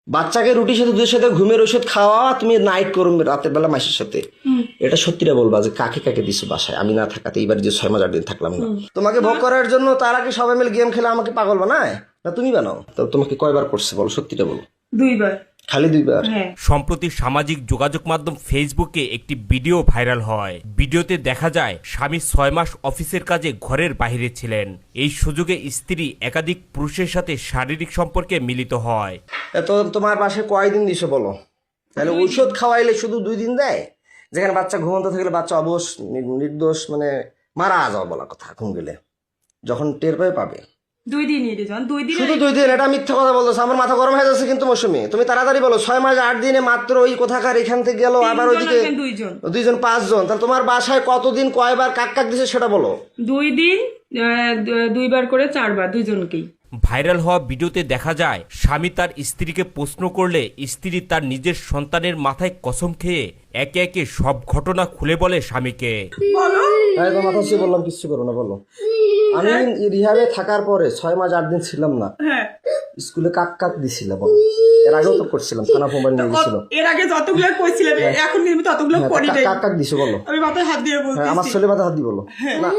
বাচ্চাকে রুটির সাথে দুধের সাথে ঘুমের ওষুধ খাওয়া, তুমি নাইট করো রাতের বেলা মাসের সাথে। এটা সত্যিটা বলবা যে কাকে কাকে দিছো বাসায় আমি না থাকাতে, এইবার যে 6 মাস 8 দিন থাকলাম না। তোমাকে ভোগ করার জন্য তারা কি সবাই মিলে গেম খেলে আমাকে পাগল বানায়, না তুমি বানাও? তো তোমাকে কয়বার করছে বলো, সত্যিটা বলো। 2 বার। খালি 2 বার? সম্প্রতি সামাজিক যোগাযোগ মাধ্যম ফেসবুকে একটি ভিডিও ভাইরাল হয়। ভিডিওতে দেখা যায় স্বামী 6 মাস অফিসের কাজে ঘরের বাইরে ছিলেন। এই সুযোগে স্ত্রী একাধিক পুরুষের সাথে শারীরিক সম্পর্কে মিলিত হয়। তো তোমার পাশে কয়দিন দিছো বলো? তাহলে ঔষধ খাওয়াইলে শুধু 2 দিন দেয়, যেখানে বাচ্চা ঘুমন্ত থাকলে বাচ্চা অবশ নির্দোষ মানে মারা যাওয়া বলা কথা, ঘুম গেলে যখন টের পাবে 2 দিনই রে জান, 2 দিন। শুধু 2 দিন? এটা মিথ্যা কথা বলতেছো, আমার মাথা গরম হয়ে যাচ্ছে কিন্তু মৌসুমী। তুমি তাড়াতাড়ি বলো, 6 মাস 8 দিনে মাত্র ওই কোথাকার এখান থেকে গেল, আবার ওইদিকে 2 জন 5 জন, তাহলে তোমার বাসায় কতদিন কয়বার কাক কাক দিছে সেটা বলো। 2 দিন 2 বার করে 4 বার, দুজনকেই। ভাইরাল হওয়া ভিডিওতে দেখা যায় স্বামী তার স্ত্রীকে প্রশ্ন করলে স্ত্রী তার নিজের সন্তানের মাথায় কসম খেয়ে একে একে সব ঘটনা খুলে বলে স্বামীকে। মাথা ছুঁয়ে বললাম কিচ্ছু করো না, বলো। আমি রিহাবে থাকার পরে 6 মাস 8 দিন ছিলাম না, স্কুলে কাক কাক দিছিল বলো। এর আগেও তো করছিলাম, থানা মোবাইল নিয়ে গেছিল। এর আগে যতগুলো কইছিলেন এখন কিন্তু ততগুলো করি নাই। কাক কাক দিছো বলো। আমি মাথায় হাত দিয়ে বলতেছি। আমার ছেলে মাথায় হাত দি বলো। না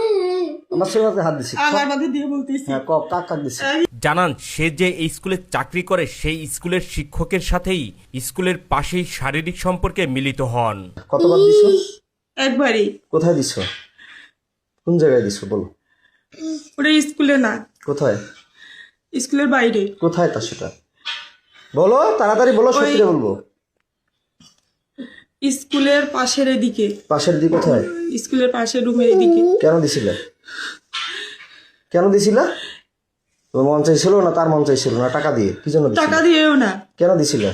আমার ছেলে মাথায় হাত দিছি, আমার মাথায় দিয়ে বলতেছি। হ্যাঁ কাক কাক দিছি। জানান সে যে এই স্কুলে চাকরি করে সেই স্কুলের শিক্ষকের সাথেই স্কুলের পাশেই শারীরিক সম্পর্কে মিলিত হন। কতবার দিছো? একবারই। কোথায় দিছো? কোন জায়গায় দিছো বলো। ওটা স্কুলে না। কোথায়? স্কুলের বাইরে। কোথায় তা সেটা বলো, তাড়াতাড়ি বলো, সত্যি বলবো। স্কুলের পাশের এদিকে। পাশের দিকে কোথায়? স্কুলের পাশের রুমের এদিকে। কেন দিছিলে? কেন দিছিলা? তোমার মন চাইছিল না তার মন চাইছিল না? টাকা দিয়ে? কি জন্য দিছিলে? টাকা দিয়েও না। কেন দিছিলে?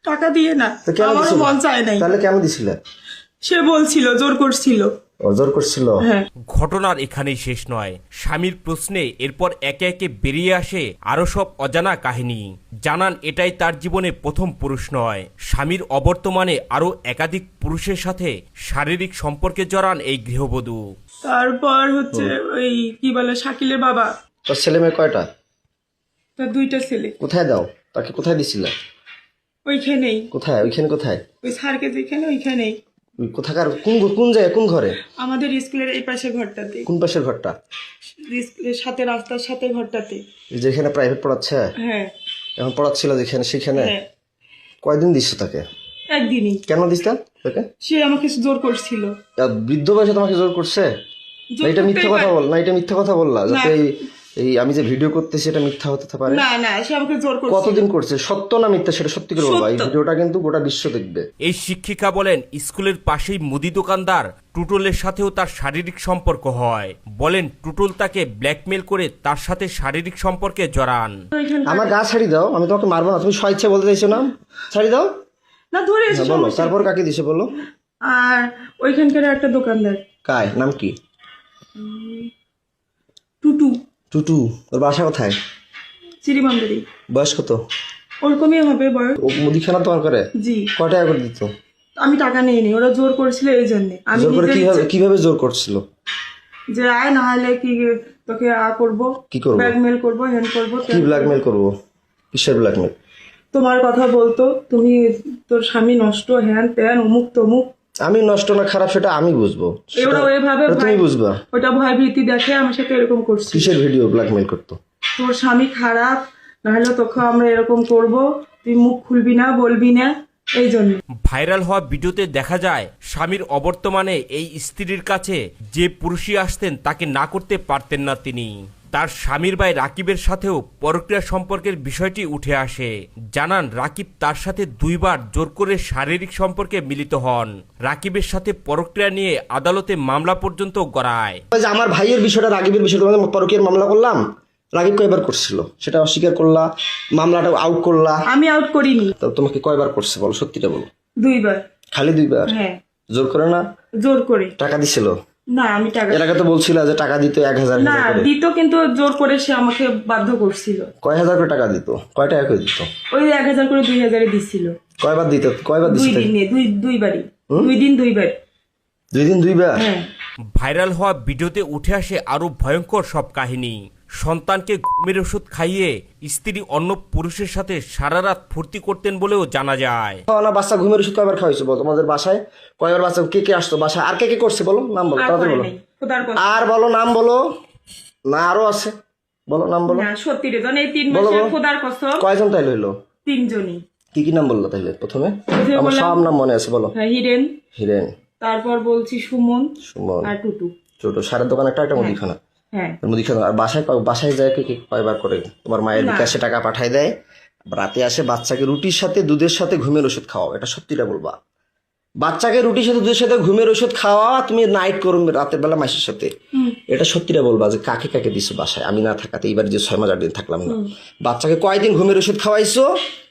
টাকা দিয়ে না, তো কেন আমার দিছিলে? মন চায় নাই। তাহলে কেন দিছিলে? সে বলছিল, জোর করছিল। জোর করছিল? হ্যাঁ। ঘটনার এখানেই শেষ নয়। স্বামীর প্রশ্নে এরপর একে একে বেরিয়ে আসে আরো সব অজানা কাহিনী। জানান এটাই তার জীবনে প্রথম পুরুষ নয়। স্বামীর অবর্তমানে আরো একাধিক পুরুষের সাথে শারীরিক সম্পর্কে জড়ান এই গৃহবধূ। তারপর হচ্ছে ওই কি বলে শাকিলের বাবা। তোর ছেলে মেয়ে কয়টা? তার 2টা ছেলে। কোথায় দাও তাকে? কোথায় দিছিলে? ওইখানেই। কোথায়? ওইখানে কোথায়? ওই স্যারকে যেখানে ওইখানেই। কোথাকার? কোন জায়গায়? কোন ঘরে? আমাদের স্কুলের এই পাশে ঘরটাতে। কোন পাশের ঘরটা? স্কুলের সাথে, রাস্তার সাথে ঘরটাতে। যেখানে প্রাইভেট পড়াচ্ছে? হ্যাঁ। এখন পড়াচ্ছিল যেখানে, সেখানে? হ্যাঁ। কয়দিন দিচ্ছ তাকে? একদিনই। কেন দিচ্ছেন তাকে? সে আমাকে জোর করছিল। বৃদ্ধ বয়সে তোমাকে জোর করছে? না এটা মিথ্যা কথা বল, না এটা মিথ্যা কথা বললা যাতে এই আমি যে ভিডিও করতেছি এটা মিথ্যা হতে পারে। না না, সে আমাকে জোর করছিল। কতদিন করছে? সত্য না মিথ্যা সেটা সত্যি করে বলবা। এই ভিডিওটা কিন্তু গোটা বিশ্ব দেখবে। এই শিক্ষিকা বলেন স্কুলের পাশেই মুদি দোকানদার টুটুলের সাথেও তার শারীরিক সম্পর্ক হয়। বলেন টুটুল তাকে ব্ল্যাকমেল করে তার সাথে শারীরিক সম্পর্কে জড়ান। আমার গা ছাড়ি দাও, আমি তোমাকে মারবো না, তুমি স্বেচ্ছা বলতে চাইছো না? ছাড়ি দাও না, ধরে এসে বলো। তারপর কাকে দিছে বলো? আর ওইখানকার একটা দোকানদার। কায় নাম কি? টুটু। টুটু। ওর বাসা কোথায়? চিরিমান্দারি। বয়স কত? ওরকমই হবে বয়স। ও মুদিখানা তোমার করে? জি। কয় টাকা করে দিত? আমি টাকা নিয়ে নিই, ওরা জোর করেছিল এই জন্যে। আমি জোর করে কিভাবে জোর করছিল? যে আয় না হলে কি তোকে করবো, কি করবো? ব্ল্যাকমেল করবো, হ্যান্ড করবো। কি ব্ল্যাকমেল করবো? কিসের ব্ল্যাকমেল? তোমার কথা বলতো, তুমি তোর স্বামী নষ্ট, হ্যান ত্যান, অমুক তমুক। আমি নষ্ট না খারাপ সেটা আমি বুঝবো, ওরা ওইভাবে তুমি বুঝবা। ওটা ভয় ভীতি দেখে আমার সাথে এরকম করছে। কিসের ভিডিও ব্ল্যাকমেল করতো? তোর স্বামী খারাপ, নাহলে তোকে আমরা এরকম করব, তুই মুখ খুলবি না, বলবি না, এই জন্য। ভাইরাল হওয়া ভিডিওতে দেখা যায় স্বামীর অবর্তমানে এই স্ত্রীর কাছে যে পুরুষই আসতেন তাকে না করতে পারতেন না তিনি। তার স্বামীর ভাই রাকিবের সাথেও পরক্রিয়া সম্পর্কের বিষয়টি উঠে আসে। জানান রাকিব তার সাথে 2 বার জোর করে শারীরিক সম্পর্কে মিলিত হন। রাকিবের সাথে পরক্রিয়া নিয়ে আদালতে মামলা পর্যন্ত গড়ায়। আমার ভাইয়ের বিষয়টা, রাকিবের বিষয়টা, তোমাদের পরকীয়ার মামলা করলাম, রাকিব কয়বার করছিল সেটা অস্বীকার করলা, মামলাটা আউট করলা। আমি আউট করিনি। তো তোমাকে কয়বার করছে বলো, সত্যিটা বলো। 2 বার। খালি 2 বার? হ্যাঁ। জোর করে না? জোর করে। টাকা দিছিল? না আমি টাকা। এর আগে তো বলছিল যে টাকা দিত 1000 না দিত, কিন্তু জোর করে সে আমাকে বাধ্য করছিল। কয় হাজার করে টাকা দিত? কয় টাকা করে দিত? ওই 1000 করে 2000 দিছিল। কয়বার দিত? কয়বার দিছিল? 2 দিনে, 2 বারই। 2 দিন 2 বার। 2 দিন 2 বার? হ্যাঁ। ভাইরাল হওয়া ভিডিওতে উঠে আসে আরো ভয়ঙ্কর সব কাহিনী। সন্তানকে ঘুমের ওষুধ খাইয়ে স্ত্রী অন্য পুরুষের সাথে সারা রাত ফুর্তি করতেন বলেও জানা যায়। না বাচ্চা ঘুমের ওষুধ কয়বার খাওয়াইছো বলো? তোমাদের বাসায় কয়বার বাচ্চা কে কে আসতো বাসায়? আর কে কে করছে বলো, নাম বলো, আর তাড়াতাড়ি করে বলো। নাই, খোদার কসম। আর বলো, নাম বলো। না আরো আছে, বলো নাম বলো। না সত্যি রে, এই 3 বলো, মাসে বলো। খোদার কসম কয়জন তাইলে হইলো? 3 জনই। কি কি নাম বললো তাইলে প্রথমে? প্রথমে আমার বললাম- সব নাম মনে আছে, বলো। হ্যাঁ, হিরেন, হিরেন, তারপর বলছি সুমন সুমন, আর টুটু। ছোট সারের দোকান একটা মুদিখানা। হ্যাঁ, মুদিখানা। আর বাসায় যায় কে কে কয়বার করে? তোমার মায়ের বিকাশে টাকা পাঠায় দেয়, রাতে আসে বাচ্চাকে রুটির সাথে দুধের সাথে ঘুমের ওষুধ খাওয়াও, এটা সত্যিটা বলবা। বাচ্চাকে রুটির সাথে দুধের সাথে ঘুমের ওষুধ খাওয়া, তুমি নাইট করো রাতের বেলা মাসের সাথে, এটা সত্যিটা বলবা যে কাকে কাকে দিছো বাসায় আমি না থাকাতে? এইবার যে 6 মাস 8 দিন থাকলাম না, বাচ্চাকে কয়দিন ঘুমের ওষুধ খাওয়াইছো?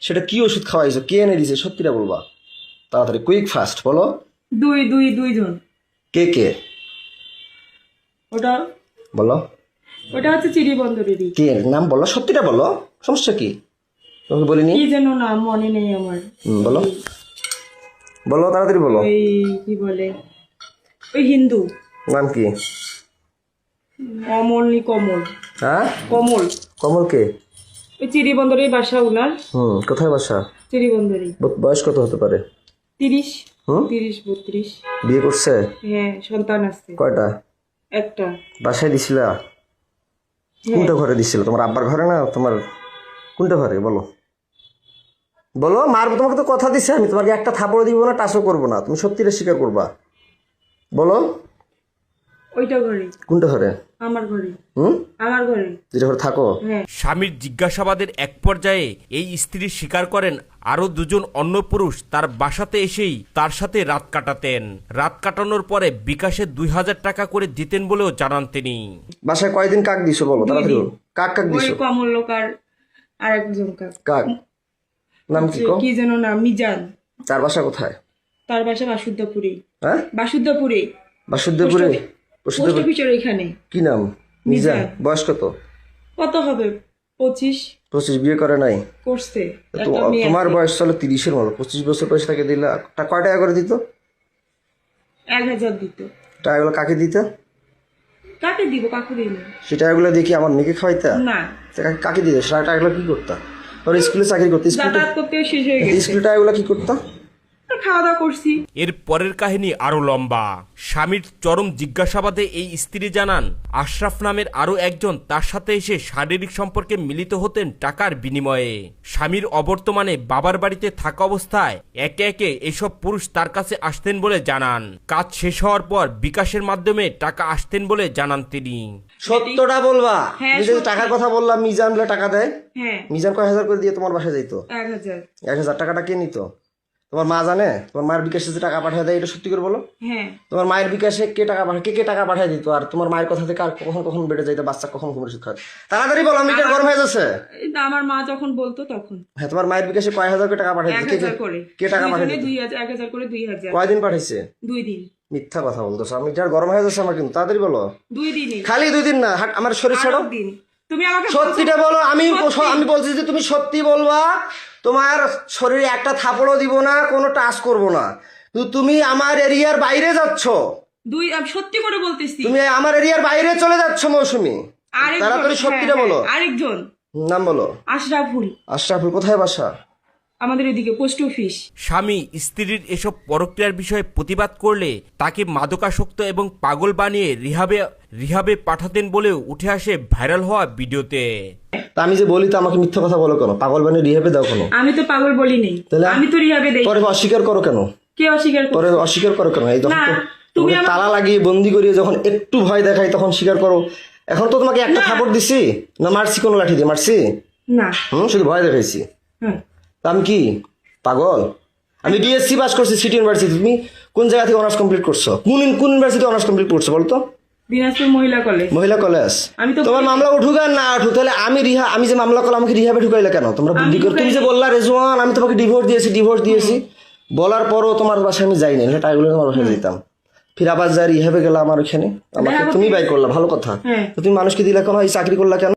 সেটা কি ওষুধ খাওয়াইছো? কে এনে দিছে? সত্যিটা বলবা, তাড়াতাড়ি, কুইক ফাস্ট বলো। 2 জন। কে কে ওটা বলো। হচ্ছে চিড়িবন্দরেরই। কে নাম বলো, সত্যিটা বলো, সমস্যা কি? তোমাকে বলিনি? কি যেন নাম মনে নেই আমার। বলো বলো, তাড়াতাড়ি বলো। ওই কি বলে, ওই হিন্দু নাম কি? অমল কমল। হ্যাঁ, কমল। কমল কে? ওই চিড়িবন্দরের বাসা উনার। কোথায় বাসা? চিড়িবন্দরেই। বয়স কত হতে পারে? 30 হুম? 32। বিয়ে করছে? হ্যাঁ, সন্তান আছে কয়টা? একটা। বাসায় দিছিলা? কোনটা ঘরে দিছিল? তোমার আব্বার ঘরে না তোমার কোনটা ঘরে বলো? বলো, মারবো তোমাকে তো কথা দিছে আমি, তোমাকে একটা থাপড় দিব না, টাচও করবো না, তুমি সত্যিটা স্বীকার করবা, বলো। ওইটা ঘরে। কোনটা ঘরে? আমার ঘরে। হুম, আমার ঘরে। যেটা ঘরে থাকো? হ্যাঁ। স্বামীর জিজ্ঞাসাবাদের এক পর্যায়ে এই স্ত্রী স্বীকার করেন আরো 2 জন অন্য পুরুষ তার বাসাতে এসেই তার সাথে রাত কাটাতেন। রাত কাটানোর পরে বিকাশে 2000 টাকা করে দিতেন বলেও জানান তিনি। বাসায় কয়দিন কাক দিছো বলো, তাড়াতাড়ি বলো। কাক কাক ওই দিছো? কমল লোক আর একজন কাক নাম কি কো? কি যেন নাম, মিজান। তার বাসা কোথায়? তার বাসা বাসুদেবপুরে। হ্যাঁ, বাসুদেবপুরে। বাসুদেবপুরে। পোস্ট অফিসের এখানে। কি নাম? মিজান। বয়স কত? কত হবে? 25। 25। বিয়ে করে নাই? করছে। তো একটা মেয়ে তোমার আছে। বয়স চলো 30-এর মতো, 25 বছর বয়স তাকে দিলা, কয় টাকা করে দিত? 1000 দিত। টাকাগুলো কাকে দিত? কাকে দিব? কাকু দিই না। সে টাকাগুলো দেখি আমার মেয়েকে খাওয়াইতা? না, কাকে দিত? সে টাকাগুলো কি করতা? তোর স্কুলে চাকরি করতে, যাতায়াত করতেও শেষ হয়ে গেছে। স্কুলে টাকাগুলো কি করতা? খাওয়া দাওয়া করছি। এর পরের কাহিনী আরো লম্বা। স্বামীর চরম জিজ্ঞাসাবাদে এই স্ত্রী জানান আশরাফ নামের আরো একজন তার সাথে এসে শারীরিক সম্পর্কে মিলিত হতেন টাকার বিনিময়ে। স্বামীর অবর্তমানে বাবার বাড়িতে থাকা অবস্থায় একে একে এসব পুরুষ তার কাছে আসতেন বলে জানান। কাজ শেষ হওয়ার পর বিকাশের মাধ্যমে টাকা আসতেন বলে জানান তিনি। সত্যটা বলবা। হ্যাঁ, তুমি যে সত্যি। টাকার কথা বললাম, মিজান বলে টাকা দেয়। হ্যাঁ, মিজান কয় হাজার করে দিয়ে তোমার বাসায় যাইতো? 1000। 1000 টাকাটা কে নিত? তোমার মা জানে? তোমার মায়ের বিকাশে যে টাকা পাঠিয়ে দেয়, এটা সত্যি করে বলো। হ্যাঁ, তোমার মায়ের বিকাশে কে টাকা পাঠায়, কে টাকা পাঠিয়ে দিত? আর তোমার মায়ের কথা থেকে আর কখন কখন বেড়ে যাইতো, বাচ্চা কখন ঘুমের শিক্ষা? তাড়াতাড়ি বলো, মিটার গরম হয়ে যাচ্ছে। এই তো আমার মা যখন বলতো তখন হ্যাঁ, তোমার মায়ের বিকাশে কয় হাজার করে টাকা পাঠিয়ে দিত? 1000 করে। কে টাকা পাঠিয়ে দিত? 1000 করে 2000। কয়দিন পাঠাইছে? 2 দিন। মিথ্যা কথা বলতেছো, মিটার গরম হয়ে যাচ্ছে আমার কিন্তু, তাড়াতাড়ি বলো। 2 দিনই। খালি 2 দিন না, হাট আমার শরীর ছাড়ো। দিন। তুমি আমাকে সত্যিটা বলো। আমি বলছি যে তুমি সত্যি বলবা, তোমার শরীরে একটা থাপড়ও দিব না, কোনো টাচ করব না। কিন্তু তুমি আমার এরিয়ার বাইরে যাচ্ছ, আমি সত্যি করে বলতেছি। তুমি আমার এরিয়ার বাইরে চলে যাচ্ছ মৌসুমী। আরেকজন, তাড়াতাড়ি সত্যিটা বলো। আরেকজন নাম বলো। আশরাফুল। আশরাফুল কোথায় বাসা? আমাদের এদিকে পোস্ট অফিস। স্বামী স্ত্রীর এসব পরক্রিয়ার বিষয়ে প্রতিবাদ করলে তাকে মাদকাসক্ত এবং পাগল বানিয়ে রিহাবে পাঠাতেন বলেও উঠে আসে ভাইরাল হওয়া ভিডিওতে। তা আমি যে বলি তো আমাকে মিথ্যা কথা বলো কেন? পাগল বানিয়ে রিহাবে দাও কেন? আমি তো পাগল বলি নেই, তাহলে আমি তো রিহাবে দেই। পরে অস্বীকার করো কেন? কে অস্বীকার করে? পরে অস্বীকার করো কেন? এই যখন না, তুমি তুমি আমার- তালা লাগিয়ে বন্দি করিয়ে যখন একটু ভয় দেখাই তখন স্বীকার করো। এখন তো তোমাকে একটা থাপড় দিছি না, মারছি কোনো লাঠি দিয়ে মারছি? না। শুধু ভয় দেখাইছি। হ্যাঁ। তা আমি কি পাগল? আমি বিএসসি পাস করছি সিটি ইউনিভার্সিটি। তুমি কোন জায়গা থেকে অনার্স কমপ্লিট করছো? কোন ইউনিভার্সিটি অনার্স কমপ্লিট করছো বলতো? দিনাজপুর মহিলা কলেজ। মহিলা কলেজ। আমি তো তোমার মামলা উঠুক আর না উঠুক, তাহলে আমি যে মামলা করলাম আমাকে রিহাবে ঢুকাইলে কেন? তোমরা বুদ্ধি করে তুমি যে বললা রেজওয়ান আমি তোমাকে ডিভোর্স দিয়েছি বলার পরও তোমার বাসায় আমি যাইনি, টাকাগুলো তোমার বাসায় যেতাম। ফির আবার যাই রিহাবে গেলাম আমার ওখানে, আমাকে তুমি বাই করলা, ভালো কথা। হ্যাঁ। তো তুমি মানুষকে দিলে কেন? এই চাকরি করলা কেন?